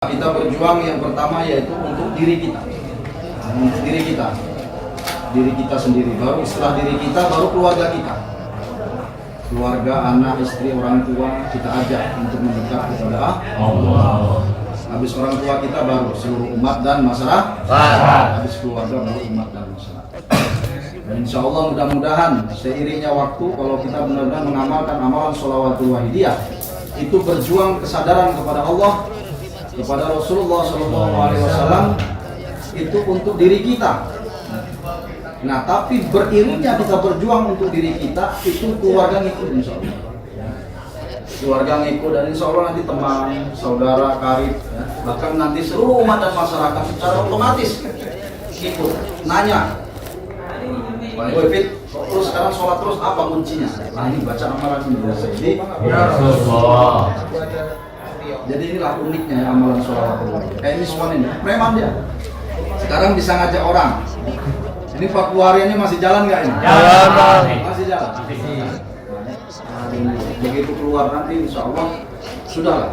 Kita berjuang yang pertama yaitu untuk diri kita, untuk diri kita sendiri. Baru setelah diri kita, baru keluarga kita, keluarga, anak, istri, orang tua kita ajak untuk mendekat kepada Allah. Habis orang tua kita baru seluruh umat dan masyarakat. Habis keluarga baru umat dan masyarakat. Dan insya Allah mudah-mudahan seiringnya waktu, kalau kita benar-benar mengamalkan amalan sholawatul wahidiyah, itu berjuang kesadaran kepada Allah, kepada Rasulullah SAW, itu untuk diri kita. Nah, tapi beriringnya kita berjuang untuk diri kita, itu keluarga ngikut insya Allah. Keluarga ngikut, dan insya Allah nanti teman, saudara, karib, ya, bahkan nanti seluruh umat dan masyarakat secara otomatis ngikut, nanya, "Woi Fit, terus sekarang sholat terus apa kuncinya?" Nah, ini baca amalan ini biasa ini. Jadi inilah uniknya amalan sholawatul wahidiyah. Kayak ini semua ini, preman dia. Sekarang bisa ngajak orang. Ini 40 hariannya masih jalan nggak ini? Jalan. Masih jalan. Begitu keluar nanti insya Allah sudah lah.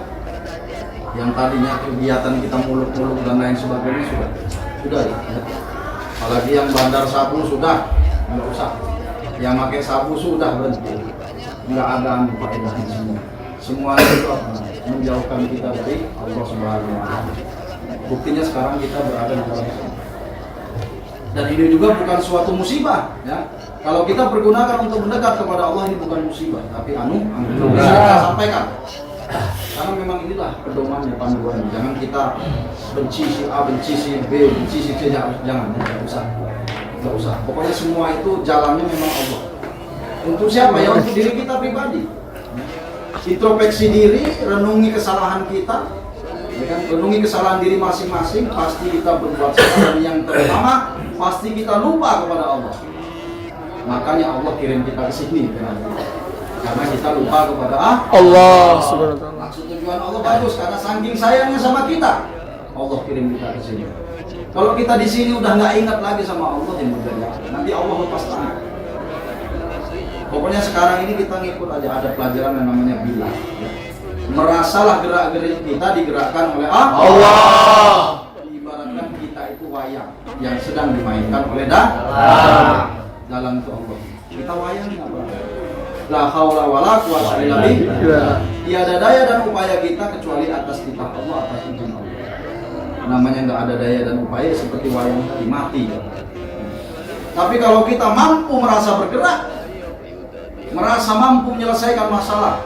Yang tadinya kegiatan kita muluk-muluk dan lain sebagainya sudah ya. Apalagi yang bandar sabu sudah nggak usah. Yang pakai sabu sudah berhenti. Nggak ada faedahnya semua. Semuanya itu menjauhkan kita dari Allah Subhanahu wa Ta'ala. Buktinya sekarang kita berada di dalam sana. Dan ini juga bukan suatu musibah, ya. Kalau kita pergunakan untuk mendekat kepada Allah, ini bukan musibah, tapi bisa kita sampaikan. Karena memang inilah pedomannya, panduannya. Jangan kita benci si A, benci si B, benci si C, jangan, nggak usah. Pokoknya semua itu jalannya memang Allah. Untuk siapa? Ya untuk diri kita pribadi. Introspeksi diri, renungi kesalahan kita, ya kan? Renungi kesalahan diri masing-masing. Pasti kita berbuat salah, dan yang terutama pasti kita lupa kepada Allah. Makanya Allah kirim kita ke sini, karena kita lupa kepada Allah. Maksud tujuan Allah bagus, karena saking sayangnya sama kita, Allah kirim kita ke sini. Kalau kita di sini udah nggak ingat lagi sama Allah, yang berjaya, nanti Allah lepas tangan. Pokoknya sekarang ini kita ngikut aja, ada pelajaran yang namanya bila. Merasalah gerak-gerik kita digerakkan oleh Allah. Ibaratkan kita itu wayang yang sedang dimainkan oleh dalam itu Allah. Kita wayang apa? La haula wala quwwata illa billah. Tiada daya dan upaya kita kecuali atas titah Allah, atas izin Allah. Namanya nggak ada daya dan upaya, seperti wayang tadi mati. Tapi kalau kita mampu merasa bergerak, merasa mampu menyelesaikan masalah,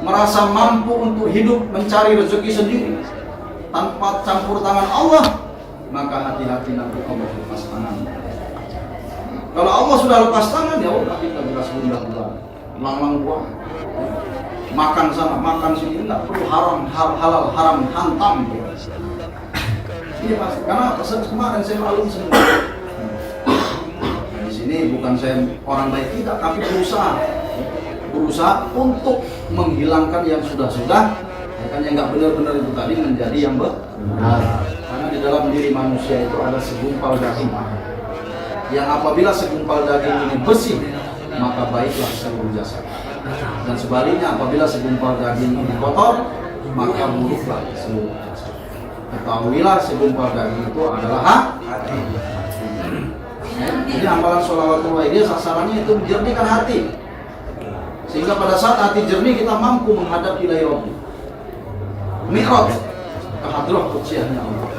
merasa mampu untuk hidup mencari rezeki sendiri tanpa campur tangan Allah, maka hati-hati nanti Allah lepas tangan. Kalau Allah sudah lepas tangan, ya udah kita beras bulan-bulan, lang-lang buah, makan sana, makan sini, nggak perlu halal haram hantam. Ini pasti, karena kemarin saya lalu semua. Ini bukan saya orang baik tidak, tapi berusaha untuk menghilangkan yang sudah-sudah, kan yang nggak benar-benar itu tadi menjadi yang benar. Karena di dalam diri manusia itu ada segumpal daging, yang apabila segumpal daging ini bersih, maka baiklah seluruh jasad. Dan sebaliknya, apabila segumpal daging ini kotor, maka buruklah seluruh jasad. Ketahuilah segumpal daging itu adalah hati. Jadi amalan sholawatul wahidiyah sasarannya itu menjernihkan hati, sehingga pada saat hati jernih kita mampu menghadap ilahi Rabbi, mi'raj ke hadrah qudsiyahnya Allah,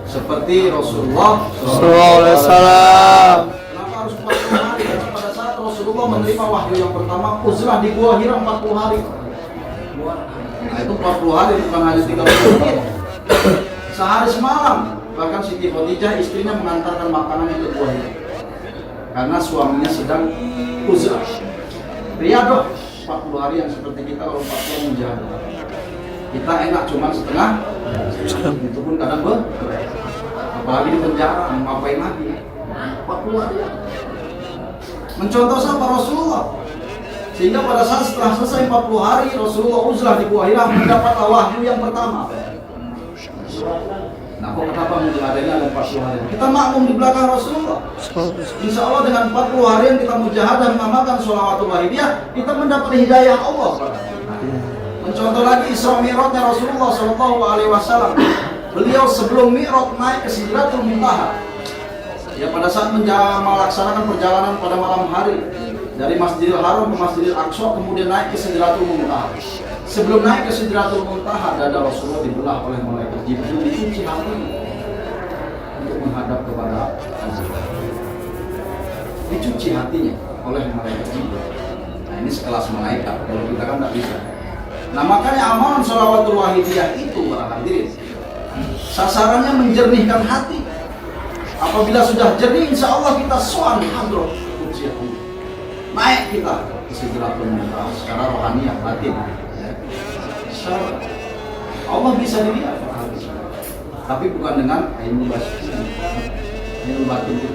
seperti Rasulullah SAW. Kenapa harus 40 hari? Karena pada saat Rasulullah menerima wahyu yang pertama, uzlah di Gua Hira 40 hari. Nah itu 40 hari, bukan hanya 30 hari. Sehari semalam. Bahkan Siti Khadijah istrinya mengantarkan makanan ke Gua Hira karena suaminya sedang uzlah. Riyadoh 40 hari yang seperti kita kalau 40 menjahadah. Kita enak cuma setengah, itu pun kadang apalagi di penjara, mau ngapain lagi? 40 hari. Mencontoh siapa? Rasulullah. Sehingga pada saat setelah selesai 40 hari Rasulullah uzlah di Gua Hira, mendapatlah wahyu yang pertama. Nah, kok kenapa mujahadahnya ada 40 hari? Kita makmum di belakang Rasulullah. Insya Allah dengan 40 hari yang kita mujahadah mengamalkan sholawatul wahidiyah, kita mendapat hidayah Allah. Contoh lagi Isra Mi'rajnya Rasulullah Shallallahu Alaihi Wasallam. Beliau sebelum Mi'raj naik ke Sidratul Muntaha. Ya pada saat melaksanakan perjalanan pada malam hari dari Masjidil Haram ke Masjidil Aqsa, kemudian naik ke Sidratul Muntaha. Sebelum naik ke Sidratul Muntaha, dada Rasulullah dibelah oleh malaikat Jibril, dicuci hatinya untuk menghadap kepada Allah. Dicuci hatinya oleh malaikat Jibril. Nah ini sekelas malaikat, kalau kita kan tidak bisa. Nah makanya amalan sholawatul wahidiyah itu para hadirin, sasarannya menjernihkan hati. Apabila sudah jernih, insya Allah kita soal hadroh kudsiyah, naik kita ke Sidratul Muntaha secara rohaniah batin. Ya. Allah bisa dilihat, tapi bukan dengan ilmu batin. Ilmu batin itu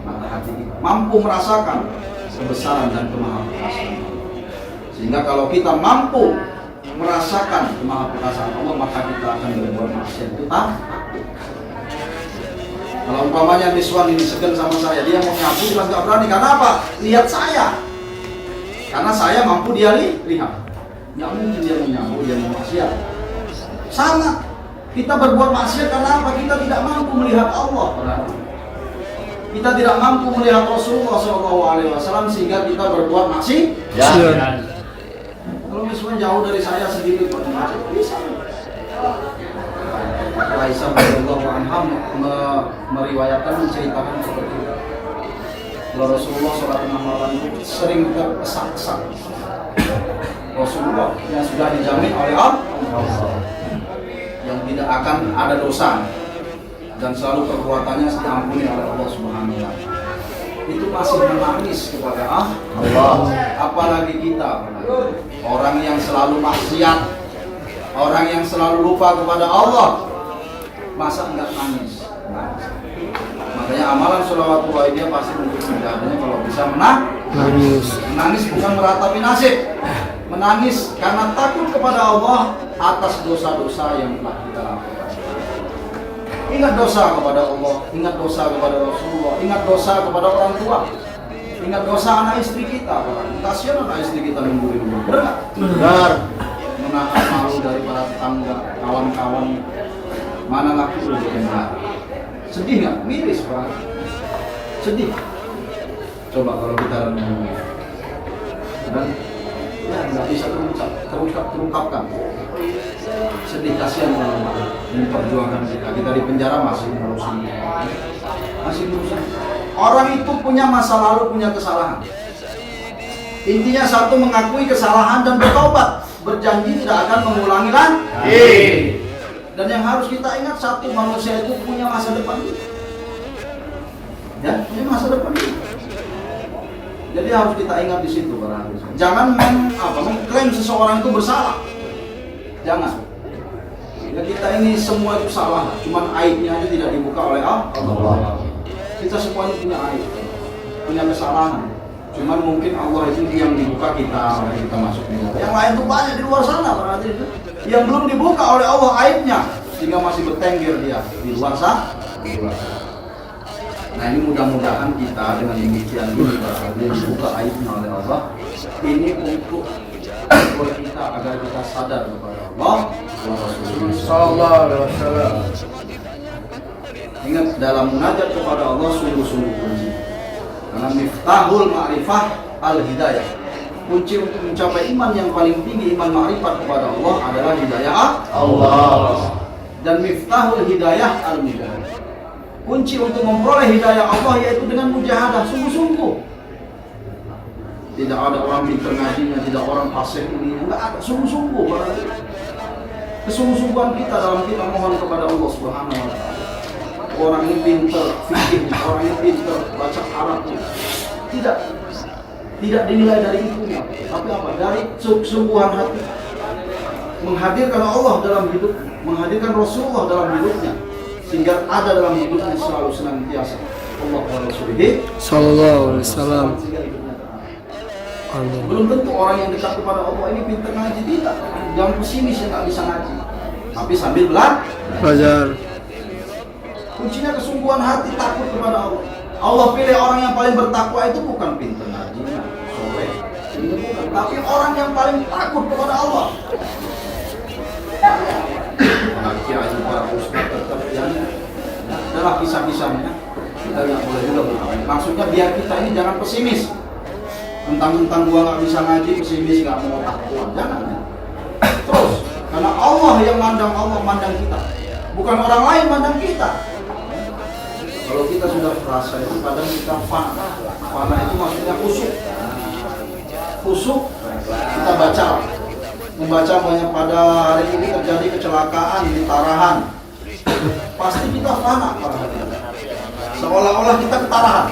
mata hati kita mampu merasakan kebesaran dan kemahaperkasaan. Sehingga kalau kita mampu merasakan kemahaperkasaan Allah, maka kita akan berbuat maksiat itu takut. Kalau umpamanya Miswan ini segan sama saya, dia mau nyapu jelas nggak berani. Karena apa? Lihat saya. Karena saya mampu dia lihat. Nggak mungkin dia mau nyapu, dia mau maksiat. Sama. Kita berbuat maksiat karena apa? Kita tidak mampu melihat Allah. Kita tidak mampu melihat Rasulullah SAW, sehingga kita berbuat maksiat. Ya. Kalau Miswan jauh dari saya sendiri, bisa. Aisyah radhiyallahu anha meriwayatkan, menceritakan seperti itu. Kalau Rasulullah SAW itu sering terkesak-kesak. Rasulullah yang sudah dijamin oleh Allah, yang tidak akan ada dosa dan selalu perbuatannya diampuni oleh Allah Subhanahu wa Ta'ala, itu masih menangis kepada Allah. Apalagi kita, orang yang selalu maksiat, orang yang selalu lupa kepada Allah, masa enggak nangis? Makanya amalan sholawatul wahidiyah pasti untuk menjadinya kalau bisa menangis. Menangis bukan meratapi nasib, menangis karena takut kepada Allah atas dosa-dosa yang telah kita lakukan. Ingat dosa kepada Allah, ingat dosa kepada Rasulullah, ingat dosa kepada orang tua, ingat dosa anak istri kita. Kasihan anak istri kita nunggu-nunggu. Benar. Menahan malu dari para tetangga, kawan-kawan. Mana laki lu benar? Sedih nggak? Miris Pak. Sedih. Coba kalau kita renung dan ya nggak bisa terungkapkan. Sedih, kasihan kalau memperjuangkan kita di penjara masih ngurusin. Orang itu punya masa lalu, punya kesalahan. Intinya satu, mengakui kesalahan dan bertobat, berjanji tidak akan mengulangi lagi. Dan yang harus kita ingat, satu, manusia itu punya masa depan. Ya, punya masa depan. Jadi harus kita ingat di situ, para hadirin. Jangan mengklaim seseorang itu bersalah. Jangan. Ya kita ini semua itu salah, cuman aibnya aja tidak dibuka oleh Allah. Kita semuanya punya aib, punya kesalahan. Cuman mungkin Allah itu yang dibuka kita masuk di dalam. Yang lain tuh banyak di luar sana, para hadirin. Yang belum dibuka oleh Allah aibnya, sehingga masih bertengger dia di luar sana. Nah ini mudah-mudahan kita dengan demikian ini dibuka aibnya oleh Allah. Ini untuk kita agar kita sadar kepada Allah. Sallallahu alaihi wasallam. Ingat, dalam munajat kepada Allah sungguh-sungguh kunci. Karena miftahul ma'rifah al-hidayah. Kunci untuk mencapai iman yang paling tinggi, iman ma'rifat kepada Allah, adalah hidayah Allah. Dan miftahul hidayah al-mujahadah. Kunci untuk memperoleh hidayah Allah yaitu dengan mujahadah, sungguh-sungguh. Tidak ada orang pintar ngajinya, tidak orang fasih ini, enggak ada, sungguh-sungguh. Kesungguh-sungguhan kita dalam kita mohon kepada Allah Subhanahu wa Ta'ala. Orang ini pintar fikih, orang ini pintar baca Arab, tidak dinilai dari itu, tapi apa? Dari kesungguhan hati, menghadirkan Allah dalam hidup, menghadirkan Rasulullah dalam hidupnya, sehingga ada dalam hidupnya selalu senantiasa Allah wa Rasulih sallallahu alaihi wasallam. Belum tentu orang yang dekat kepada Allah ini pintar ngaji, tidak. Jangan pesimis yang nggak bisa ngaji, tapi sambil belajar. Kuncinya kesungguhan hati, takut kepada Allah. Allah pilih orang yang paling bertakwa itu bukan pintar ngajinya, soleh, tapi orang yang paling takut kepada Allah. Kiai para ustaz tetap yang adalah kisah-kisahnya kita nggak boleh juga bermain. Maksudnya biar kita ini jangan pesimis. Tentang gua nggak bisa ngaji, pesimis nggak mau takwa, jangan. Terus, karena Allah yang mandang, Allah mandang kita, bukan orang lain mandang kita. Kalau kita sudah merasa itu, kadang kita fana. Fana itu maksudnya khusyuk. Khusyuk kita baca. Membaca banyak pada hari ini terjadi kecelakaan di Tarahan. Pasti kita fana. Seolah-olah kita ketarahan.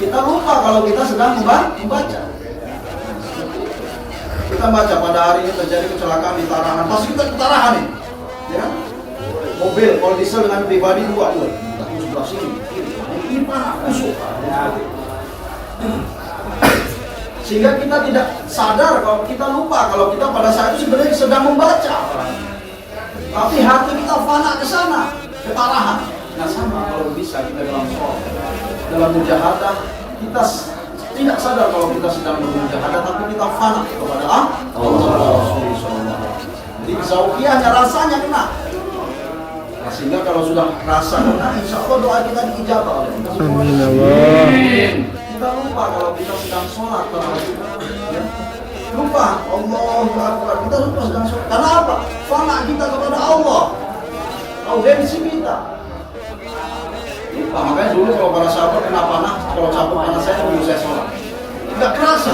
Kita lupa kalau kita sedang membaca. Kita baca pada hari ini terjadi kecelakaan di Tarahan. Pasti kita ketarahan nih. Ya? Mobil, kalau diesel dengan pribadi dua, kita sebelah sini. Ini panas, busuk. Sehingga kita tidak sadar kalau kita lupa kalau kita pada saat itu sebenarnya sedang membaca. Tapi hati kita fana ke sana, ketarahan. Nah sama kalau bisa kita dalam sholat, dalam mujahadah kita tidak sadar kalau kita sedang bermujahadah, tapi kita fana kepada Allah. Jadi zauqiyahnya rasanya kena. Nah, sehingga kalau sudah rasa kena, insya Allah doa kita diijabah oleh Allah. Kita lupa kalau kita sedang sholat, ya. Lupa Allahu Akbar, kita lupa sedang sholat. Karena apa? Fana kita kepada Allah, audiensi kita. Lupa, makanya dulu kalau para sahabat kena panah, kalau capek panah saya dulu saya sholat. Nggak kerasa,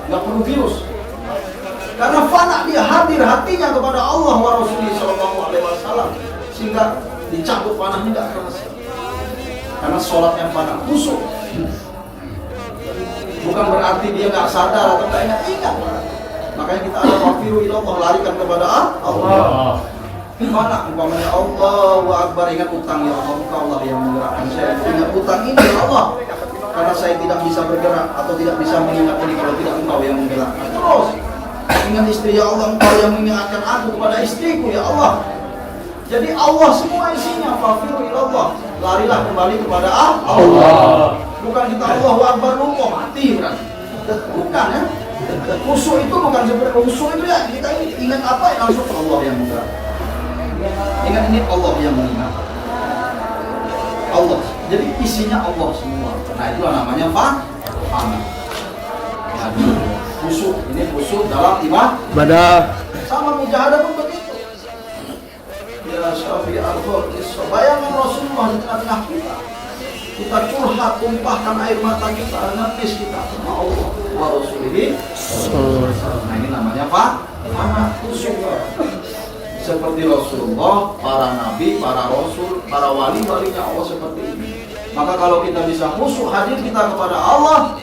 nggak perlu virus. Karena fana dia hadir hatinya kepada Allah wa Rasulullah Shallallahu Alaihi Wasallam, sehingga dicabut panahnya nggak kerasa. Karena sholatnya fana, khusyuk. Bukan berarti dia nggak sadar atau nggak ingat. Makanya kita ada wafiru ilallah, larikan kepada Allah. Mana umpamanya Allahu Akbar, ingat utang ya Allah, Allah yang menggerakkan saya. Ingat utang ini ya Allah, karena saya tidak bisa bergerak atau tidak bisa mengingat ini kalau tidak Engkau yang menggerakkan. Terus ingat istri ya Allah, Engkau yang mengingatkan aku kepada istriku ya Allah. Jadi Allah semua isinya wafiru ilallah, larilah kembali kepada Allah. Bukan kita Allahu Akbar lupa mati berarti. Bukan ya. Khusyuk itu bukan seperti khusyuk itu ya kita ingat apa ya langsung Allah yang menggerakkan. Ingat ini Allah yang mengingat. Allah. Jadi isinya Allah semua. Nah itulah namanya fana. Khusyuk, ini khusyuk dalam ibadah. Sama mujahadah pun begitu. Ya Syafi'i al-Qur'is. Bayangkan Rasulullah di tengah-tengah kita. Kita curhat, tumpahkan air mata kita, nangis kita sama Allah wa Rasulih. Nah ini namanya fana, khusyuk. Seperti Rasulullah, para nabi, para rasul, para wali-walinya Allah seperti ini. Maka kalau kita bisa khusyuk hadir kita kepada Allah,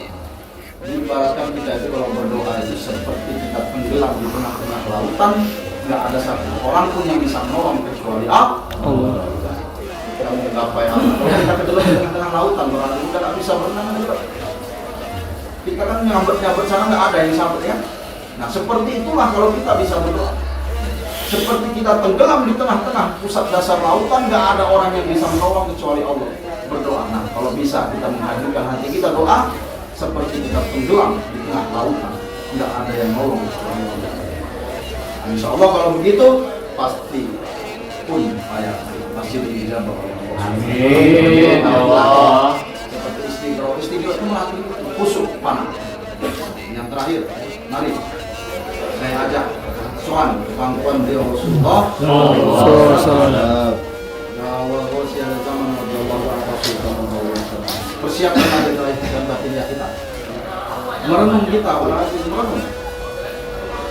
diibaratkan kita itu kalau berdoa itu seperti kita tenggelam di tengah-tengah lautan, nggak ada satu orang pun yang bisa menolong kecuali Allah. Kita mungkin apa yang kita tenggelam di tengah-tengah lautan, orang kita nggak bisa berenang juga. Kita kan nyamber sana nggak ada yang sampai ya. Nah seperti itulah kalau kita bisa berdoa. Seperti kita tenggelam di tengah-tengah pusat dasar lautan, nggak ada orang yang bisa menolong kecuali Allah. Berdoa. Nah, kalau bisa kita menghadirkan hati kita doa seperti kita tenggelam di tengah lautan, nggak ada yang menolong kecuali Allah. Insya Allah kalau begitu pasti pun ayat masih dijabah oleh Allah. Amin. Allah. Seperti istighfar itu melatih khusyuk fana. Yang terakhir, mari saya ajak soal pangkuan beliau Rasulullah persiapkan hati dan batin kita, merenung kita, merenung.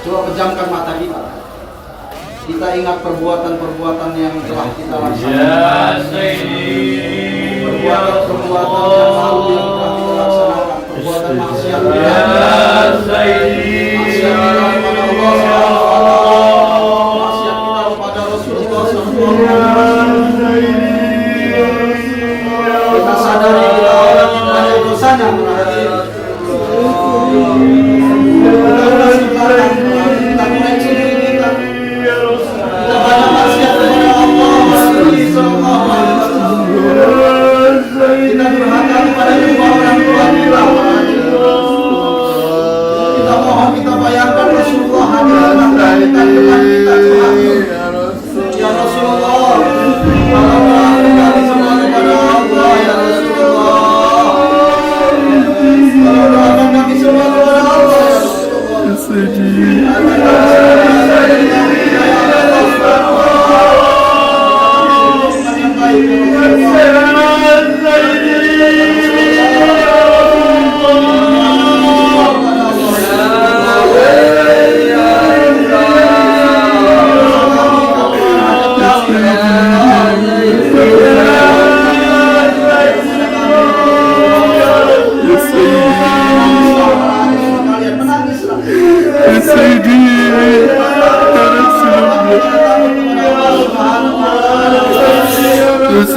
Coba pejamkan mata kita. Kita ingat perbuatan-perbuatan yang telah kita laksanakan. Perbuatan-perbuatan yang lalu yang telah kita laksanakan. Perbuatan maksiat. Kita sadari kita orang yang banyak dosanya berarti kita koneksi diri kita banyak maksiat kepada Allah. Kita durhaka kepada kedua orang tua kita.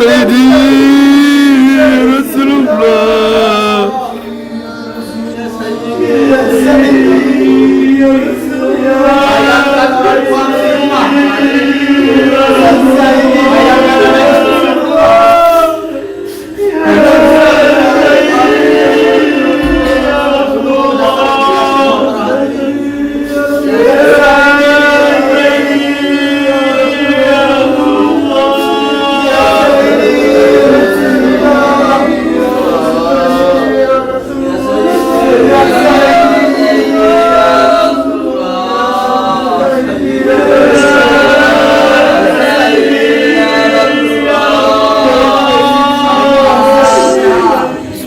Sayyidi.